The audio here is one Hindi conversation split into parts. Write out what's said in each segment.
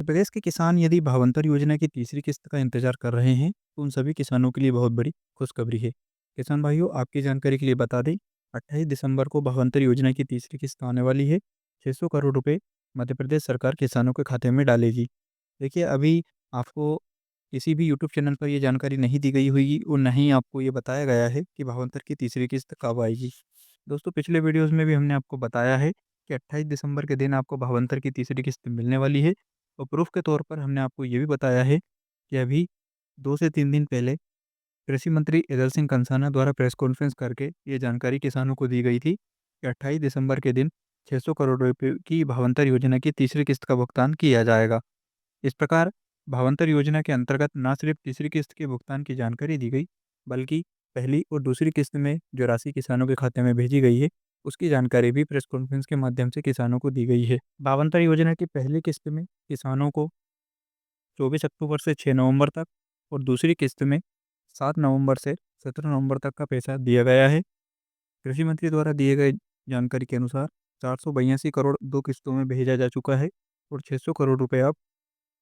प्रदेश के किसान यदि भावांतर योजना की तीसरी किस्त का इंतजार कर रहे हैं, तो उन सभी किसानों के लिए बहुत बड़ी खुशखबरी है। किसान भाइयों, आपकी जानकारी के लिए बता दें, 28 दिसंबर को भावांतर योजना की तीसरी किस्त आने वाली है। 600 करोड़ रुपए मध्य प्रदेश सरकार किसानों के खाते में डालेगी। देखिए, अभी आपको किसी भी यूट्यूब चैनल पर ये जानकारी नहीं दी गई होगी और ना ही आपको ये बताया गया है कि भावांतर की तीसरी किस्त कब आएगी। दोस्तों, पिछले वीडियोज़ में भी हमने आपको बताया है कि 28 दिसंबर के दिन आपको भावांतर की तीसरी किस्त मिलने वाली है। और प्रूफ़ के तौर पर हमने आपको ये भी बताया है कि अभी 2 से 3 दिन पहले कृषि मंत्री एदल सिंह कंसाना द्वारा प्रेस कॉन्फ्रेंस करके ये जानकारी किसानों को दी गई थी कि 28 दिसंबर के दिन 600 करोड़ रुपए की भावांतर योजना की तीसरी किस्त का भुगतान किया जाएगा। इस प्रकार भावांतर योजना के अंतर्गत न सिर्फ तीसरी किस्त के भुगतान की जानकारी दी गई, बल्कि पहली और दूसरी किस्त में जो राशि किसानों के खाते में भेजी गई है, उसकी जानकारी भी प्रेस कॉन्फ्रेंस के माध्यम से किसानों को दी गई है। भावांतर योजना की पहली किस्त में किसानों को 24 अक्टूबर से 6 नवंबर तक और दूसरी किस्त में 7 नवंबर से 17 नवंबर तक का पैसा दिया गया है। कृषि मंत्री द्वारा दिए गए जानकारी के अनुसार 482 करोड़ 2 किस्तों में भेजा जा चुका है और 600 करोड़ रुपए अब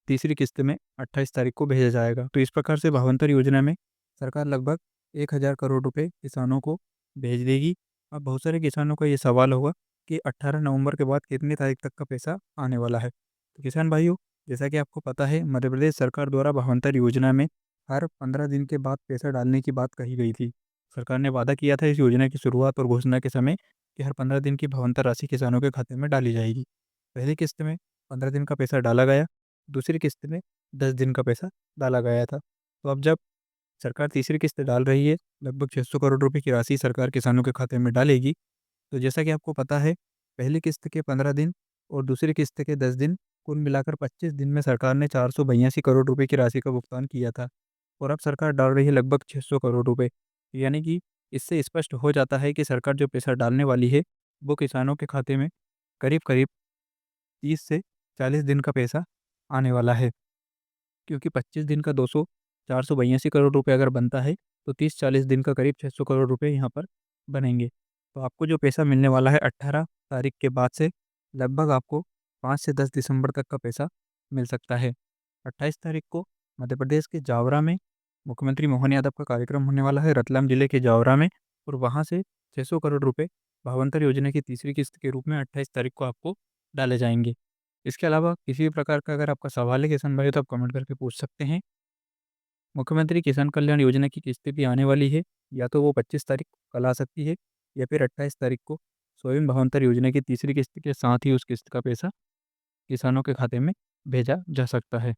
तीसरी किस्त में 28 तारीख को भेजा जाएगा। तो इस प्रकार से भावांतर योजना में सरकार लगभग 1000 करोड़ रुपए किसानों को भेज देगी। अब बहुत सारे किसानों का ये सवाल होगा कि 18 नवंबर के बाद कितनी तारीख तक का पैसा आने वाला है। तो किसान भाइयों, जैसा कि आपको पता है, मध्य प्रदेश सरकार द्वारा भावांतर योजना में हर 15 दिन के बाद पैसा डालने की बात कही गई थी। सरकार ने वादा किया था इस योजना की शुरुआत और घोषणा के समय कि हर 15 दिन की भावांतर राशि किसानों के खाते में डाली जाएगी। पहली किस्त में 15 दिन का पैसा डाला गया, दूसरी किस्त में 10 दिन का पैसा डाला गया था। तो अब जब सरकार तीसरी किस्त डाल रही है, लगभग 600 करोड़ रुपए की राशि सरकार किसानों के खाते में डालेगी। तो जैसा कि आपको पता है, पहली किस्त के 15 दिन और दूसरी किस्त के 10 दिन, कुल मिलाकर 25 दिन में सरकार ने 482 करोड़ रुपए की राशि का भुगतान किया था और अब सरकार डाल रही है लगभग 600 करोड़ रुपए। यानी कि इससे स्पष्ट हो जाता है कि सरकार जो पैसा डालने वाली है, वो किसानों के खाते में करीब-करीब 30 से 40 दिन का पैसा आने वाला है। क्योंकि 25 दिन का 200 482 करोड़ रुपए अगर बनता है, तो 30-40 दिन का करीब 600 करोड़ रुपए यहाँ पर बनेंगे। तो आपको जो पैसा मिलने वाला है 18 तारीख के बाद से, लगभग आपको 5 से 10 दिसंबर तक का पैसा मिल सकता है। 28 तारीख को मध्य प्रदेश के जावरा में मुख्यमंत्री मोहन यादव का कार्यक्रम होने वाला है, रतलाम जिले के जावरा में, और वहाँ से 600 करोड़ रुपए भावांतर योजना की तीसरी किस्त के रूप में 28 तारीख को आपको डाले जाएँगे। इसके अलावा किसी भी प्रकार का अगर आपका सवाल है किसान भाई, तो आप कमेंट करके पूछ सकते हैं। मुख्यमंत्री किसान कल्याण योजना की किस्तें भी आने वाली है, या तो वो 25 तारीख को कल आ सकती है या फिर 28 तारीख को स्वयं भावांतर योजना की तीसरी किस्त के साथ ही उस किस्त का पैसा किसानों के खाते में भेजा जा सकता है।